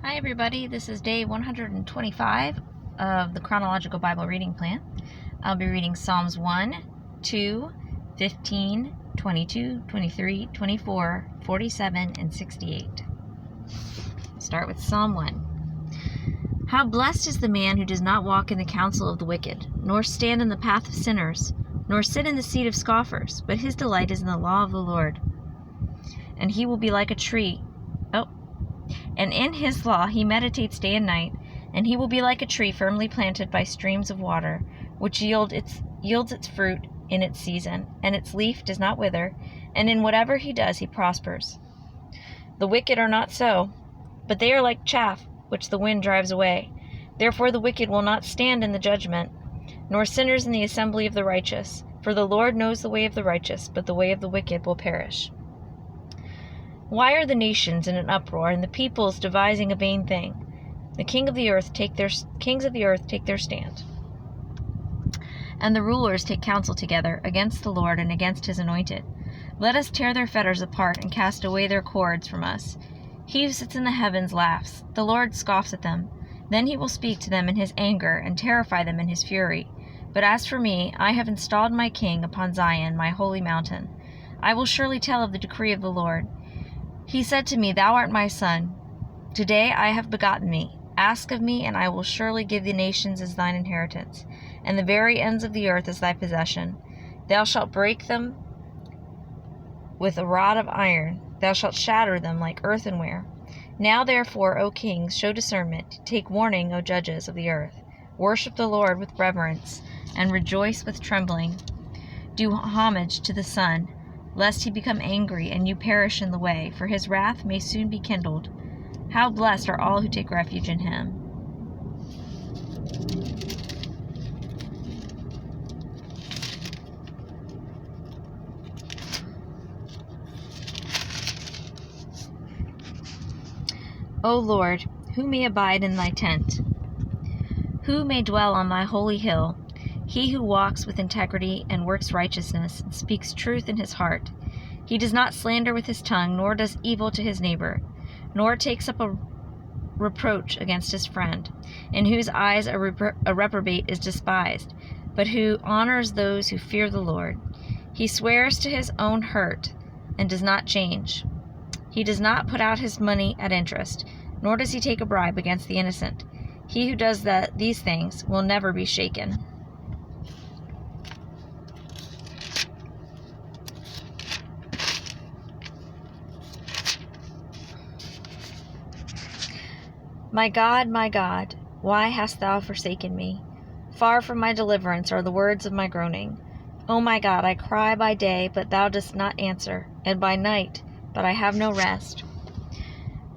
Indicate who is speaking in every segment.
Speaker 1: Hi everybody, this is day 125 of the Chronological Bible Reading Plan. I'll be reading Psalms 1, 2, 15, 22, 23, 24, 47, and 68. Start with Psalm 1. How blessed is the man who does not walk in the counsel of the wicked, nor stand in the path of sinners, nor sit in the seat of scoffers, but his delight is in the law of the Lord. And he will be like a tree. And in his law he meditates day and night, and he will be like a tree firmly planted by streams of water, which yields its fruit in its season, and its leaf does not wither, and in whatever he does he prospers. The wicked are not so, but they are like chaff which the wind drives away. Therefore the wicked will not stand in the judgment, nor sinners in the assembly of the righteous. For the Lord knows the way of the righteous, but the way of the wicked will perish. Why are the nations in an uproar, and the peoples devising a vain thing? The kings of the earth take their stand, and the rulers take counsel together against the Lord and against his anointed. Let us tear their fetters apart and cast away their cords from us. He who sits in the heavens laughs. The Lord scoffs at them. Then he will speak to them in his anger and terrify them in his fury. But as for me, I have installed my king upon Zion, my holy mountain. I will surely tell of the decree of the Lord. He said to me, Thou art my son. Today I have begotten thee. Ask of me, and I will surely give the nations as thine inheritance, and the very ends of the earth as thy possession. Thou shalt break them with a rod of iron. Thou shalt shatter them like earthenware. Now therefore, O kings, show discernment. Take warning, O judges of the earth. Worship the Lord with reverence, and rejoice with trembling. Do homage to the Son, lest he become angry and you perish in the way, for his wrath may soon be kindled. How blessed are all who take refuge in him. O Lord, who may abide in thy tent? Who may dwell on thy holy hill? He who walks with integrity and works righteousness and speaks truth in his heart. He does not slander with his tongue, nor does evil to his neighbor, nor takes up a reproach against his friend, in whose eyes a reprobate is despised, but who honors those who fear the Lord. He swears to his own hurt and does not change. He does not put out his money at interest, nor does he take a bribe against the innocent. He who does these things will never be shaken. My God, why hast thou forsaken me? Far from my deliverance are the words of my groaning. O my God, I cry by day, but thou dost not answer, and by night, but I have no rest.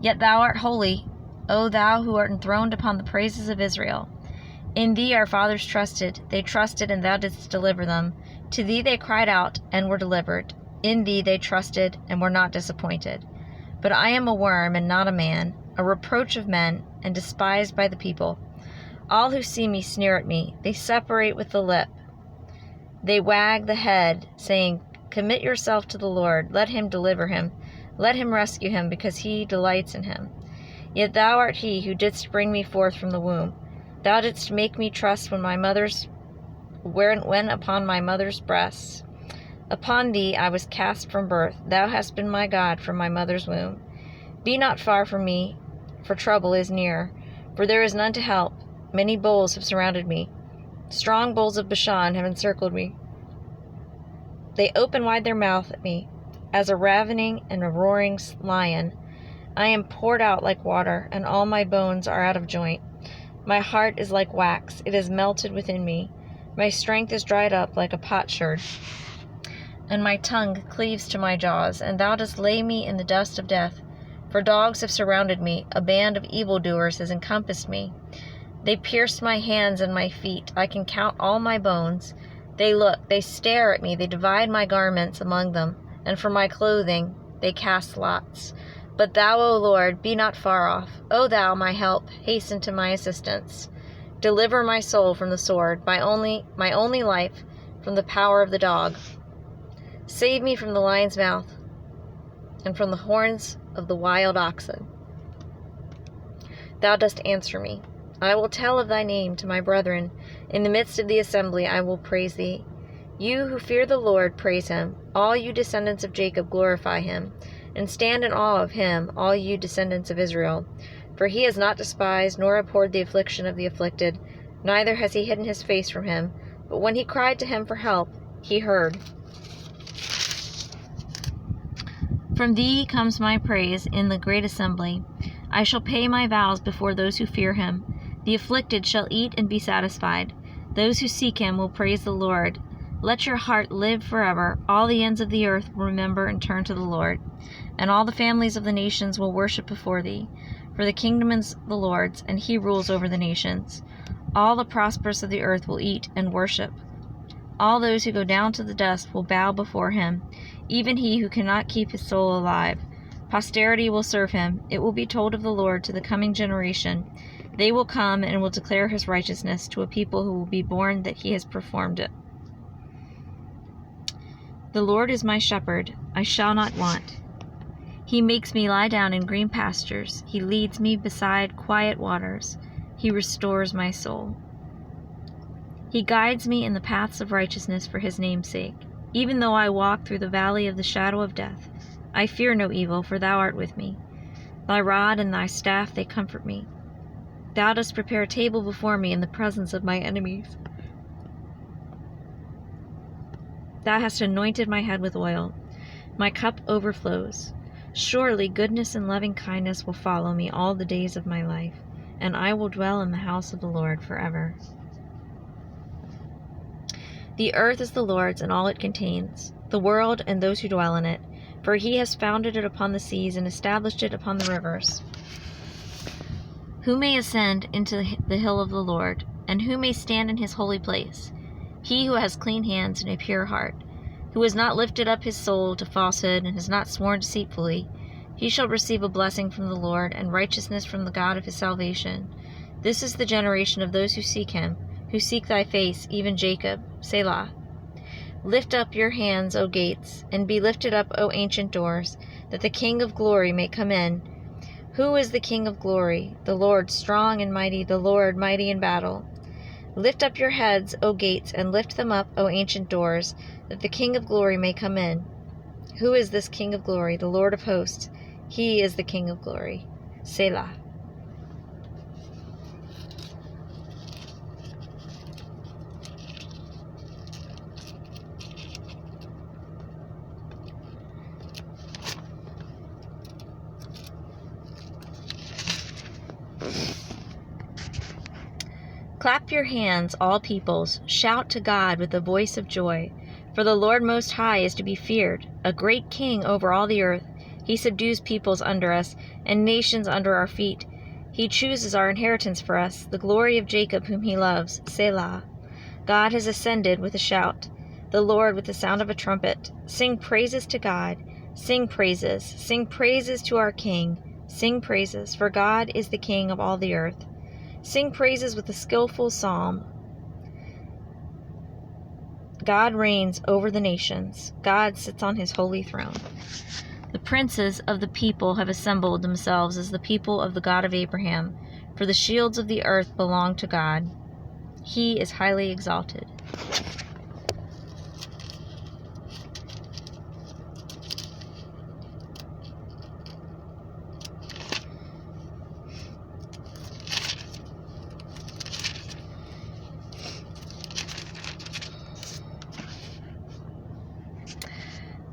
Speaker 1: Yet thou art holy, O thou who art enthroned upon the praises of Israel. In thee our fathers trusted. They trusted, and thou didst deliver them. To thee they cried out, and were delivered. In thee they trusted, and were not disappointed. But I am a worm, and not a man, a reproach of men, and despised by the people. All who see me sneer at me. They separate with the lip. They wag the head, saying, Commit yourself to the Lord. Let him deliver him. Let him rescue him, because he delights in him. Yet thou art he who didst bring me forth from the womb. Thou didst make me trust when upon my mother's breasts. Upon thee I was cast from birth. Thou hast been my God from my mother's womb. Be not far from me, for trouble is near, for there is none to help. Many bulls have surrounded me. Strong bulls of Bashan have encircled me. They open wide their mouth at me, as a ravening and a roaring lion. I am poured out like water, and all my bones are out of joint. My heart is like wax, it is melted within me. My strength is dried up like a potsherd, and my tongue cleaves to my jaws. And thou dost lay me in the dust of death. For dogs have surrounded me, a band of evildoers has encompassed me. They pierced my hands and my feet. I can count all my bones. They look, they stare at me, they divide my garments among them, and for my clothing they cast lots. But thou, O Lord, be not far off. O thou, my help, hasten to my assistance. Deliver my soul from the sword, my only life from the power of the dog. Save me from the lion's mouth, and from the horns of the wild oxen. thou dost answer me. I will tell of thy name to my brethren. In the midst of the assembly I will praise thee. You who fear the Lord, praise him. All you descendants of Jacob, glorify him. And stand in awe of him, all you descendants of Israel. For he has not despised nor abhorred the affliction of the afflicted, neither has he hidden his face from him. But when he cried to him for help, he heard. From thee comes my praise in the great assembly. I shall pay my vows before those who fear him. The afflicted shall eat and be satisfied. Those who seek him will praise the Lord. Let your heart live forever. All the ends of the earth will remember and turn to the Lord. And all the families of the nations will worship before thee. For the kingdom is the Lord's, and he rules over the nations. All the prosperous of the earth will eat and worship. All those who go down to the dust will bow before him, even he who cannot keep his soul alive. Posterity will serve him. It will be told of the Lord to the coming generation. They will come and will declare his righteousness to a people who will be born that he has performed it. The Lord is my shepherd, I shall not want. He makes me lie down in green pastures. He leads me beside quiet waters. He restores my soul. He guides me in the paths of righteousness for his name's sake. Even though I walk through the valley of the shadow of death, I fear no evil, for thou art with me. Thy rod and thy staff, they comfort me. Thou dost prepare a table before me in the presence of my enemies. Thou hast anointed my head with oil. My cup overflows. Surely goodness and loving kindness will follow me all the days of my life, and I will dwell in the house of the Lord forever. The earth is the Lord's and all it contains, the world and those who dwell in it, for he has founded it upon the seas and established it upon the rivers. Who may ascend into the hill of the Lord, and who may stand in his holy place? He who has clean hands and a pure heart, who has not lifted up his soul to falsehood and has not sworn deceitfully, he shall receive a blessing from the Lord and righteousness from the God of his salvation. This is the generation of those who seek him, who seek thy face, even Jacob. Selah. Lift up your hands, O gates, and be lifted up, O ancient doors, that the King of glory may come in. Who is the King of glory? The Lord strong and mighty, the Lord mighty in battle. Lift up your heads, O gates, and lift them up, O ancient doors, that the King of glory may come in. Who is this King of glory? The Lord of hosts. He is the King of glory. Selah. Clap your hands, all peoples. Shout to God with the voice of joy. For the Lord Most High is to be feared, a great king over all the earth. He subdues peoples under us, and nations under our feet. He chooses our inheritance for us, the glory of Jacob whom he loves. Selah. God has ascended with a shout, the Lord with the sound of a trumpet. Sing praises to God. Sing praises to our King. Sing praises, for God is the King of all the earth. Sing praises with a skillful psalm. God reigns over the nations. God sits on his holy throne. The princes of the people have assembled themselves as the people of the God of Abraham, for the shields of the earth belong to God. He is highly exalted.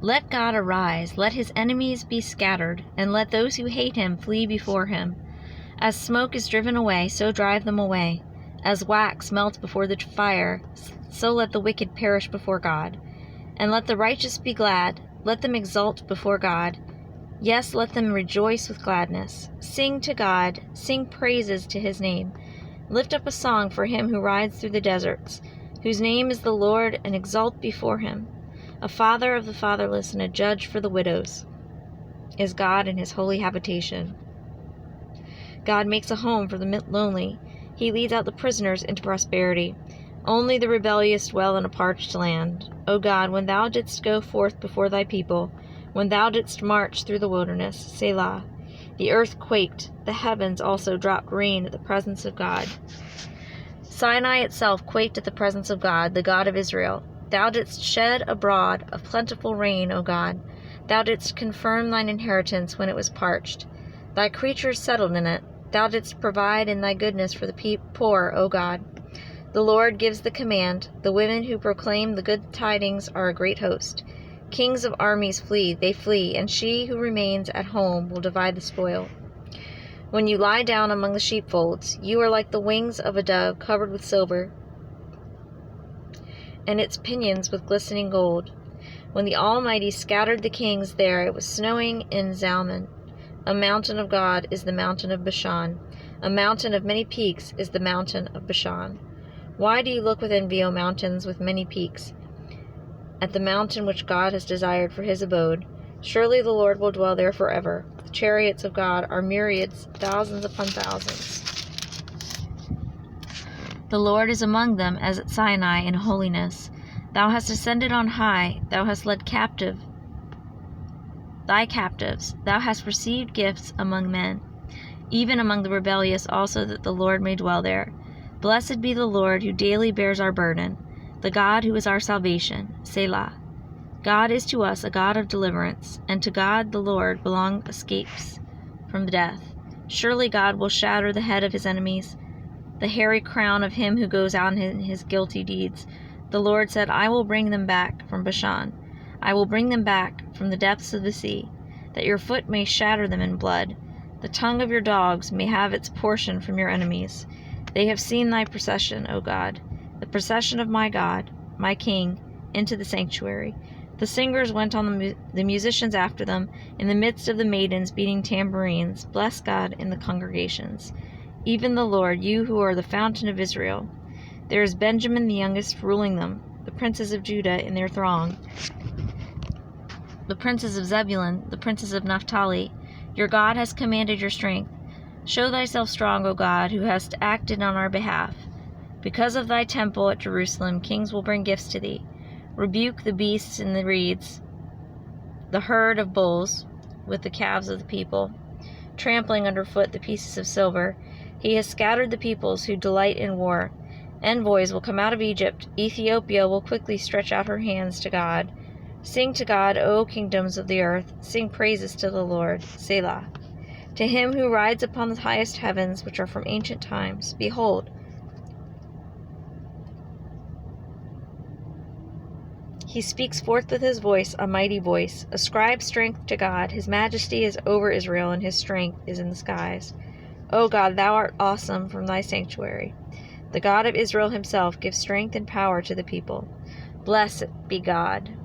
Speaker 1: Let God arise, let his enemies be scattered, and let those who hate him flee before him. As smoke is driven away, so drive them away. As wax melts before the fire, so let the wicked perish before God. And let the righteous be glad, let them exult before God. Yes, let them rejoice with gladness. Sing to God, sing praises to his name. Lift up a song for him who rides through the deserts, whose name is the Lord, and exult before him. A father of the fatherless and a judge for the widows is God in his holy habitation. God makes a home for the lonely. He leads out the prisoners into prosperity. Only the rebellious dwell in a parched land. O God, when thou didst go forth before thy people, when thou didst march through the wilderness, Selah, The earth quaked, the heavens also dropped rain at the presence of God. Sinai itself quaked at the presence of God, the God of Israel. Thou didst shed abroad a plentiful rain, O God. Thou didst confirm thine inheritance when it was parched. Thy creatures settled in it. Thou didst provide in thy goodness for the poor, O God. The Lord gives the command. The women who proclaim the good tidings are a great host. Kings of armies flee, they flee, and she who remains at home will divide the spoil. When you lie down among the sheepfolds, you are like the wings of a dove covered with silver, and its pinions with glistening gold. When the Almighty scattered the kings there, it was snowing in Zalman. A mountain of God is the mountain of Bashan. A mountain of many peaks is the mountain of Bashan. Why do you look with envy, O mountains with many peaks, at the mountain which God has desired for his abode? Surely the Lord will dwell there forever. The chariots of God are myriads, thousands upon thousands. The Lord is among them as at Sinai in holiness. Thou hast ascended on high, thou hast led captive thy captives, thou hast received gifts among men, even among the rebellious also, that the Lord may dwell there. Blessed be the Lord, who daily bears our burden, the God who is our salvation. Selah. God is to us a God of deliverance, and to God the Lord belong escapes from death. Surely God will shatter the head of his enemies, the hairy crown of him who goes out in his guilty deeds. The Lord said, I will bring them back from Bashan. I will bring them back from the depths of the sea, that your foot may shatter them in blood. The tongue of your dogs may have its portion from your enemies. They have seen thy procession, O God, the procession of my God, my King, into the sanctuary. The singers went on the musicians after them, in the midst of the maidens beating tambourines. Bless God in the congregations. Even the Lord, you who are the fountain of Israel. There is Benjamin the youngest ruling them, the princes of Judah in their throng, the princes of Zebulun, the princes of Naphtali. Your God has commanded your strength. Show thyself strong, O God, who hast acted on our behalf. Because of thy temple at Jerusalem, kings will bring gifts to thee. Rebuke the beasts in the reeds, the herd of bulls with the calves of the people, trampling underfoot the pieces of silver. He has scattered the peoples who delight in war. Envoys will come out of Egypt. Ethiopia will quickly stretch out her hands to God. Sing to God, O kingdoms of the earth. Sing praises to the Lord. Selah. To him who rides upon the highest heavens, which are from ancient times. Behold, he speaks forth with his voice, a mighty voice. Ascribe strength to God. His majesty is over Israel, and his strength is in the skies. O God, thou art awesome from thy sanctuary. The God of Israel himself gives strength and power to the people. Blessed be God,